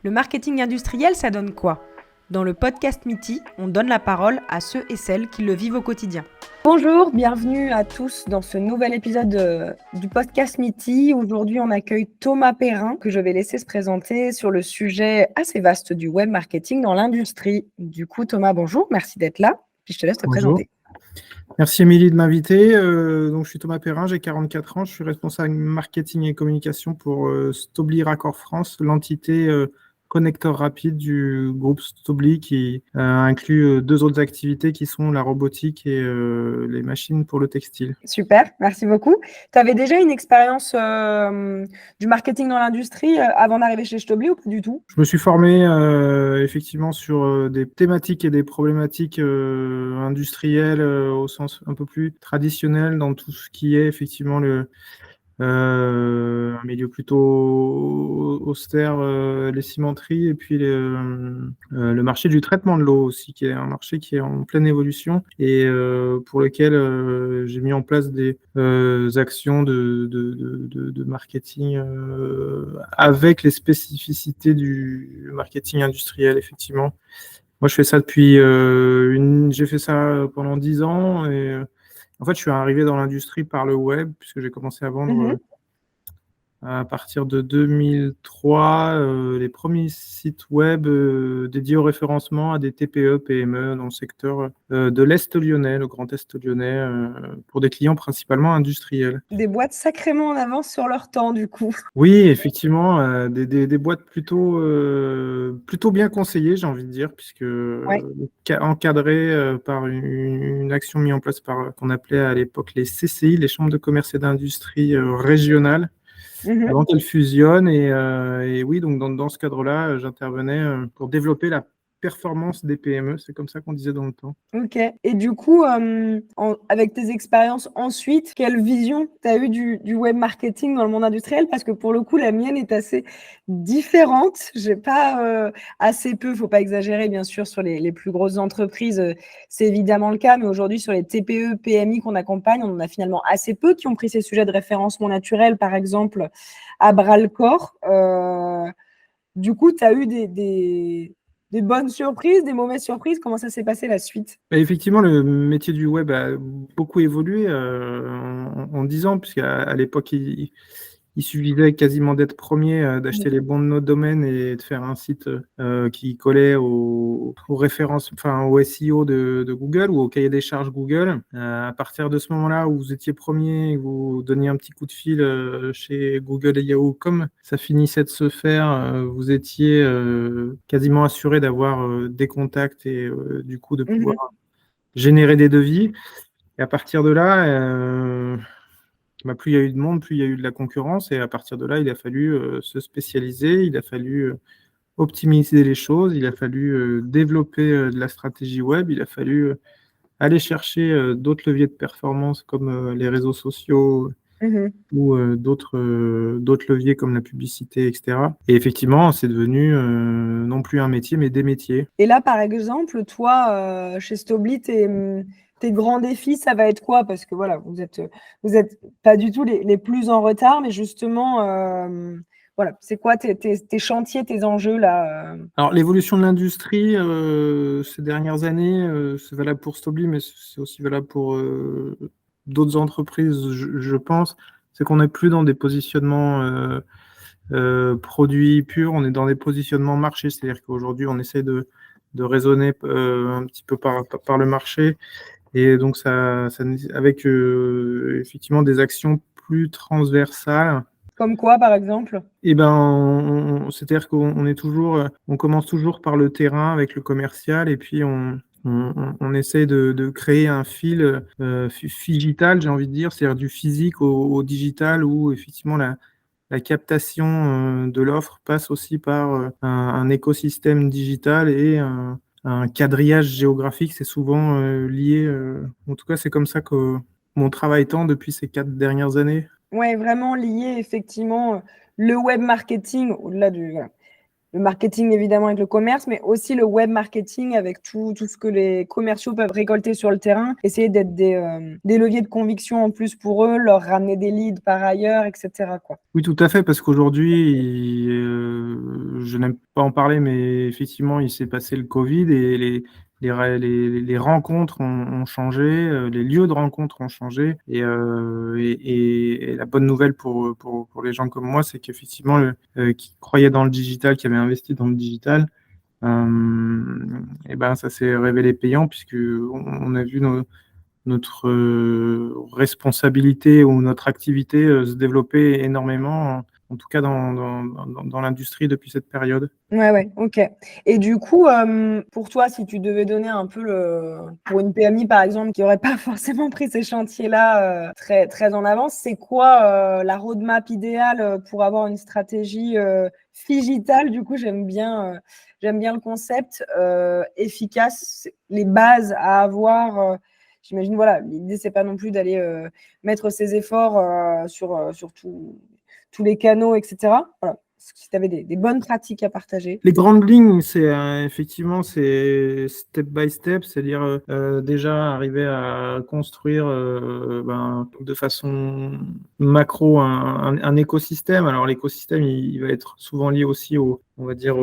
Le marketing industriel, ça donne quoi ? Dans le podcast Meety, on donne la parole à ceux et celles qui le vivent au quotidien. Bonjour, bienvenue à tous dans ce nouvel épisode du podcast Meety. Aujourd'hui, on accueille Thomas Perrin, que je vais laisser se présenter sur le sujet assez vaste du web marketing dans l'industrie. Du coup, Thomas, bonjour, merci d'être là. Puis je te laisse te présenter. Merci Émilie de m'inviter. Donc, je suis Thomas Perrin, j'ai 44 ans, je suis responsable marketing et communication pour Stobli Raccord France, l'entité connecteur rapide du groupe Stobli qui inclut deux autres activités qui sont la robotique et les machines pour le textile. Super, merci beaucoup. Tu avais déjà une expérience du marketing dans l'industrie avant d'arriver chez Stobli ou pas du tout ? Je me suis formé effectivement sur des thématiques et des problématiques industrielles au sens un peu plus traditionnel dans tout ce qui est effectivement un milieu plutôt austère, les cimenteries et puis le marché du traitement de l'eau aussi, qui est un marché qui est en pleine évolution et pour lequel j'ai mis en place des actions de marketing avec les spécificités du marketing industriel, effectivement. Moi, je fais ça depuis j'ai fait ça pendant 10 ans et en fait, je suis arrivé dans l'industrie par le web puisque j'ai commencé à vendre à partir de 2003 les premiers sites web dédiés au référencement à des TPE, PME dans le secteur de l'Est lyonnais, le Grand Est lyonnais, pour des clients principalement industriels. Des boîtes sacrément en avance sur leur temps, du coup. Oui, effectivement, des boîtes plutôt bien conseillées, j'ai envie de dire, puisque encadrées par une action mise en place par qu'on appelait à l'époque les CCI, les chambres de commerce et d'industrie régionales, avant qu'elles fusionnent. Et oui, donc dans ce cadre-là, j'intervenais pour développer la performance des PME, c'est comme ça qu'on disait dans le temps. Ok. Et du coup, avec tes expériences ensuite, quelle vision tu as eu du web marketing dans le monde industriel ? Parce que pour le coup, la mienne est assez différente. J'ai pas assez peu, faut pas exagérer, bien sûr, sur les plus grosses entreprises, c'est évidemment le cas, mais aujourd'hui, sur les TPE, PMI qu'on accompagne, on en a finalement assez peu qui ont pris ces sujets de référencement naturel, par exemple, à bras-le-corps. Du coup, tu as eu des bonnes surprises, des mauvaises surprises. Comment ça s'est passé la suite ? Effectivement, le métier du web a beaucoup évolué en 10 ans, puisqu'à l'époque, il suffisait quasiment d'être premier, d'acheter les bons de nos domaines et de faire un site qui collait aux références, enfin au SEO de Google ou au cahier des charges Google. À partir de ce moment-là où vous étiez premier, vous donniez un petit coup de fil chez Google et Yahoo, comme ça finissait de se faire, vous étiez quasiment assuré d'avoir des contacts et du coup de pouvoir générer des devis. Et à partir de là, plus il y a eu de monde, plus il y a eu de la concurrence. Et à partir de là, il a fallu se spécialiser, il a fallu optimiser les choses, il a fallu développer de la stratégie web, il a fallu aller chercher d'autres leviers de performance comme les réseaux sociaux ou d'autres leviers comme la publicité, etc. Et effectivement, c'est devenu non plus un métier, mais des métiers. Et là, par exemple, toi, chez Stobli, tes grands défis, ça va être quoi ? Parce que voilà, vous êtes pas du tout les plus en retard, mais justement, voilà, c'est quoi tes chantiers, tes enjeux là ? Alors, l'évolution de l'industrie ces dernières années, c'est valable pour Stobli, mais c'est aussi valable pour d'autres entreprises, je pense. C'est qu'on n'est plus dans des positionnements produits purs, on est dans des positionnements marché. C'est-à-dire qu'aujourd'hui, on essaie de raisonner un petit peu par le marché. Et donc, ça avec effectivement des actions plus transversales. Comme quoi, par exemple ? Eh ben, c'est-à-dire qu'on est toujours, on commence toujours par le terrain avec le commercial et puis on essaie de créer un fil digital, j'ai envie de dire, c'est-à-dire du physique au digital où effectivement la captation de l'offre passe aussi par un écosystème digital et un quadrillage géographique. C'est souvent lié, en tout cas c'est comme ça que mon travail tend depuis ces 4 dernières années. Ouais, vraiment lié effectivement le web marketing au-delà du le marketing évidemment avec le commerce, mais aussi le web marketing avec tout ce que les commerciaux peuvent récolter sur le terrain, essayer d'être des leviers de conviction en plus pour eux, leur ramener des leads par ailleurs, etc., quoi. Oui, tout à fait, parce qu'aujourd'hui, je n'aime pas en parler, mais effectivement, il s'est passé le Covid et les rencontres ont changé, les lieux de rencontres ont changé. Et la bonne nouvelle pour les gens comme moi, c'est qu'effectivement, qui croyaient dans le digital, qui avaient investi dans le digital, et ben, ça s'est révélé payant, puisque on a vu notre responsabilité ou notre activité se développer énormément, en tout cas dans l'industrie depuis cette période. Ouais, ok. Et du coup, pour toi, si tu devais donner un peu pour une PMI par exemple qui n'aurait pas forcément pris ces chantiers-là très, très en avance, c'est quoi la roadmap idéale pour avoir une stratégie digitale? Du coup, j'aime bien le concept efficace, les bases à avoir. J'imagine, voilà, l'idée, c'est pas non plus d'aller mettre ses efforts sur tous les canaux, etc. Voilà. Si tu avais des bonnes pratiques à partager. Les grandes lignes, c'est effectivement c'est step by step, c'est-à-dire déjà arriver à construire de façon macro un écosystème. Alors l'écosystème, il va être souvent lié aussi on va dire,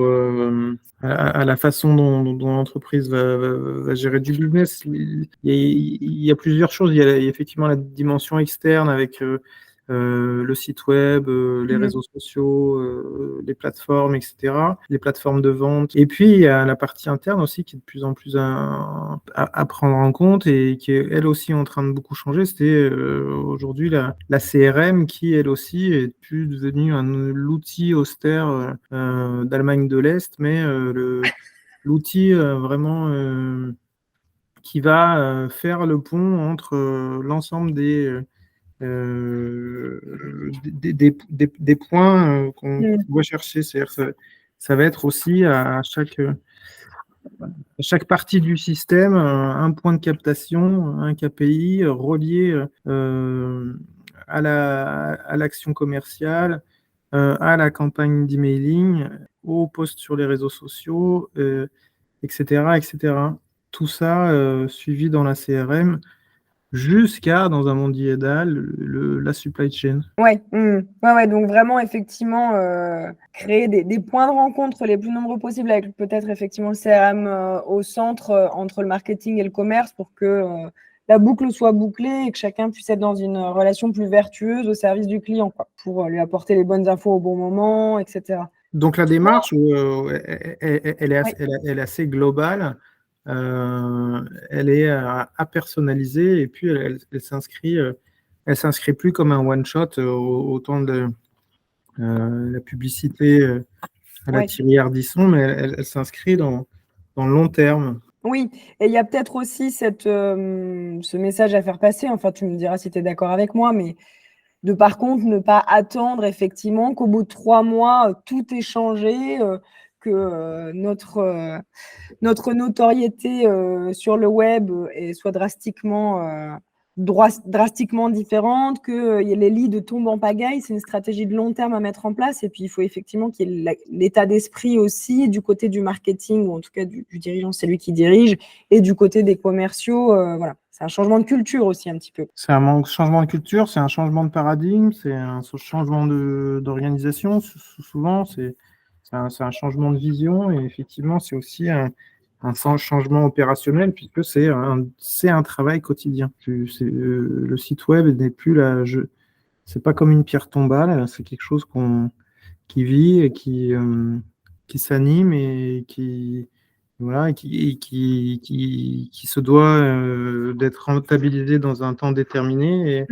à la façon dont l'entreprise va gérer du business. Il y a plusieurs choses. Il y a effectivement la dimension externe avec le site web, les réseaux sociaux, les plateformes, etc., les plateformes de vente. Et puis, il y a la partie interne aussi qui est de plus en plus à prendre en compte et qui est elle aussi en train de beaucoup changer. C'était aujourd'hui la CRM qui, elle aussi, est plus devenue l'outil austère d'Allemagne de l'Est, mais l'outil vraiment qui va faire le pont entre l'ensemble des points qu'on doit chercher. C'est-à-dire ça va être aussi à chaque partie du système un point de captation, un KPI relié à l'action commerciale, à la campagne d'emailing, au post sur les réseaux sociaux, etc., etc. Tout ça suivi dans la CRM jusqu'à, dans un monde idéal, la supply chain. Ouais, ouais, donc vraiment, effectivement, créer des points de rencontre les plus nombreux possibles avec peut-être effectivement le CRM au centre entre le marketing et le commerce pour que la boucle soit bouclée et que chacun puisse être dans une relation plus vertueuse au service du client, quoi, pour lui apporter les bonnes infos au bon moment, etc. Donc la démarche, Ouais. elle est assez globale, elle est à personnaliser et puis elle s'inscrit plus comme un one-shot autant de la publicité à la Ouais. Thierry Ardisson, mais elle s'inscrit dans le long terme. Oui, et il y a peut-être aussi ce message à faire passer, enfin tu me diras si tu es d'accord avec moi, mais de par contre ne pas attendre effectivement qu'au bout de 3 mois, tout ait changé, que notre notoriété sur le web soit drastiquement différente, que les leads tombent en pagaille. C'est une stratégie de long terme à mettre en place. Et puis, il faut effectivement qu'il y ait l'état d'esprit aussi du côté du marketing, ou en tout cas du dirigeant, c'est lui qui dirige, et du côté des commerciaux. Voilà. C'est un changement de culture aussi un petit peu. C'est un changement de culture, c'est un changement de paradigme, c'est un changement d'organisation. Souvent, c'est un changement de vision et effectivement, c'est aussi un changement opérationnel puisque c'est un travail quotidien. Le site web n'est plus c'est pas comme une pierre tombale, c'est quelque chose qui vit et qui s'anime et qui, voilà, qui se doit d'être rentabilisé dans un temps déterminé.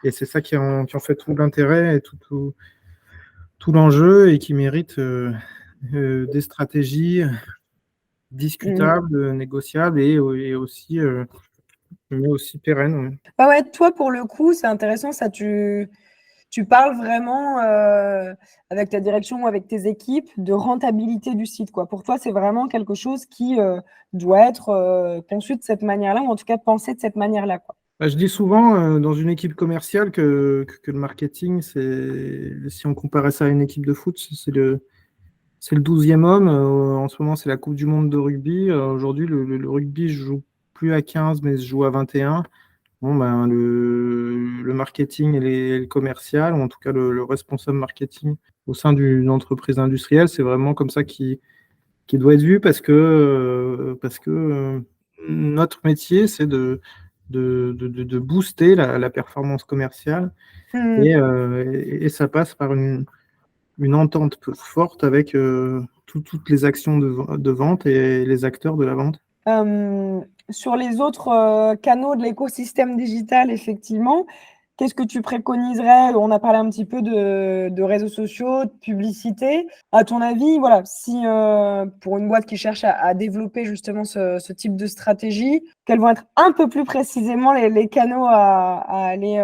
Et c'est ça qui en fait tout l'intérêt et tout l'enjeu et qui mérite des stratégies discutables, négociables et aussi, mais aussi pérennes. Ah ouais, toi, pour le coup, c'est intéressant, ça, tu parles vraiment avec ta direction ou avec tes équipes de rentabilité du site, quoi. Pour toi, c'est vraiment quelque chose qui doit être conçu de cette manière-là, ou en tout cas pensé de cette manière-là, quoi. Bah, je dis souvent dans une équipe commerciale que le marketing, si on comparait ça à une équipe de foot, c'est le 12e homme. En ce moment, c'est la Coupe du monde de rugby. Aujourd'hui, le rugby ne joue plus à 15, mais se joue à 21. Bon, ben, le marketing et le commercial, ou en tout cas le responsable marketing au sein d'une entreprise industrielle, c'est vraiment comme ça qui doit être vu parce que notre métier, c'est de booster la performance commerciale et ça passe par une entente forte avec toutes les actions de vente et les acteurs de la vente. Sur les autres canaux de l'écosystème digital, effectivement, qu'est-ce que tu préconiserais? On a parlé un petit peu de réseaux sociaux, de publicité. À ton avis, voilà, si pour une boîte qui cherche à développer justement ce type de stratégie, quels vont être un peu plus précisément les canaux à aller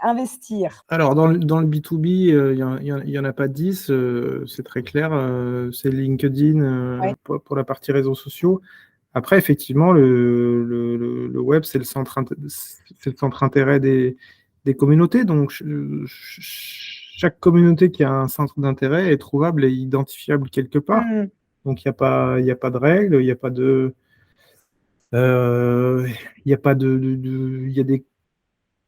investir? Alors, dans le B2B, il y en a pas 10, c'est très clair. C'est LinkedIn Ouais. pour la partie réseaux sociaux. Après, effectivement, le web, c'est le centre intérêt des communautés. Donc, chaque communauté qui a un centre d'intérêt est trouvable et identifiable quelque part. Donc, il n'y a pas de règles, il n'y a pas de... il y a des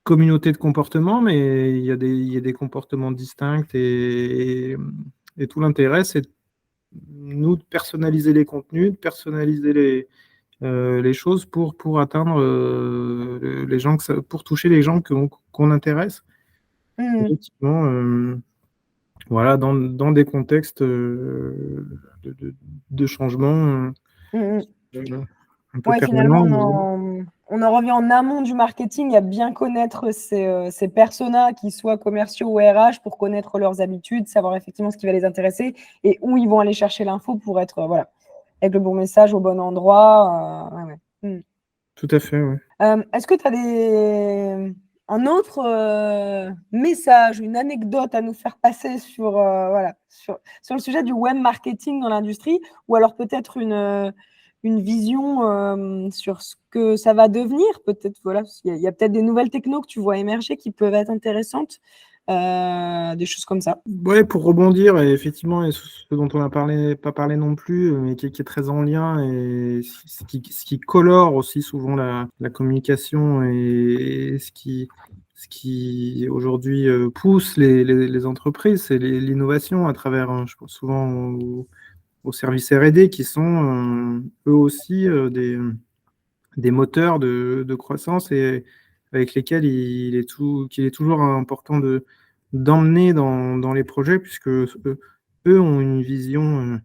communautés de comportements, mais il y a des comportements distincts et tout l'intérêt, c'est nous de personnaliser les contenus, de personnaliser les choses pour atteindre les gens, pour toucher les gens qu'on intéresse. Effectivement, voilà, dans des contextes de changement un peu Ouais, permanent. finalement, on en revient en amont du marketing à bien connaître ces personas, qui soient commerciaux ou RH, pour connaître leurs habitudes, savoir effectivement ce qui va les intéresser et où ils vont aller chercher l'info pour être voilà, avec le bon message au bon endroit. Ouais. Tout à fait, ouais. Est-ce que tu as un autre message, une anecdote à nous faire passer sur, voilà, sur le sujet du web marketing dans l'industrie, ou alors peut-être une vision sur ce que ça va devenir? Peut-être, voilà, il y a peut-être des nouvelles technos que tu vois émerger qui peuvent être intéressantes, des choses comme ça. Ouais, pour rebondir, et effectivement, et ce dont on n'a pas parlé non plus, mais qui est très en lien et ce qui colore aussi souvent la communication et ce qui aujourd'hui pousse les entreprises, c'est l'innovation à travers, je pense souvent aux services R&D qui sont eux aussi des moteurs de croissance et avec lesquels qu'il est toujours important d'emmener dans les projets, puisque eux ont une vision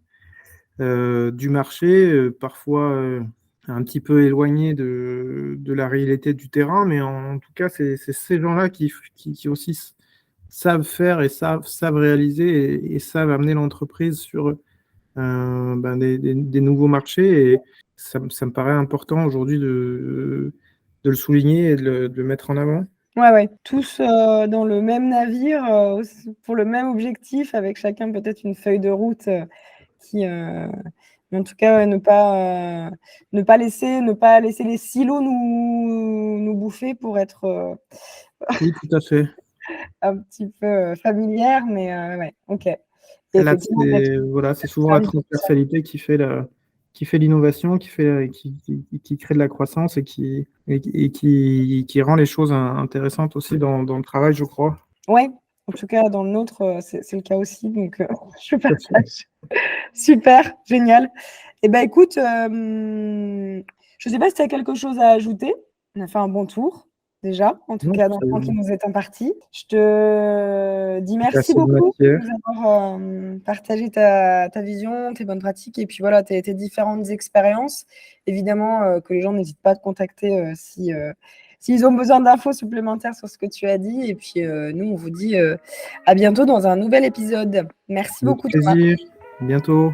du marché, parfois un petit peu éloignée de la réalité du terrain, mais en tout cas, c'est ces gens-là qui aussi savent faire et savent réaliser et savent amener l'entreprise sur des nouveaux marchés. Et ça me paraît important aujourd'hui de le souligner et de le mettre en avant. Ouais, tous dans le même navire, pour le même objectif, avec chacun peut-être une feuille de route mais en tout cas, ouais, ne pas laisser les silos nous bouffer pour être Oui, tout à fait. un petit peu familière, mais ouais, OK. Et Là, effectivement, d'être c'est souvent la transversalité qui fait l'innovation, qui crée de la croissance et qui rend les choses intéressantes aussi dans le travail, je crois. ouais, en tout cas, dans le nôtre, c'est le cas aussi, donc je partage. Super, génial. Et ben écoute, je sais pas si tu as quelque chose à ajouter? On a fait un bon tour déjà, en tout Non, cas dans le temps qui nous est imparti. Je te dis merci assez de beaucoup de matière. nous avoir partagé ta vision, tes bonnes pratiques et puis voilà, tes différentes expériences. Évidemment, que les gens n'hésitent pas à te contacter s'ils ont besoin d'infos supplémentaires sur ce que tu as dit. Et puis nous, on vous dit à bientôt dans un nouvel épisode. Merci Avec beaucoup, Thomas. plaisir. À bientôt.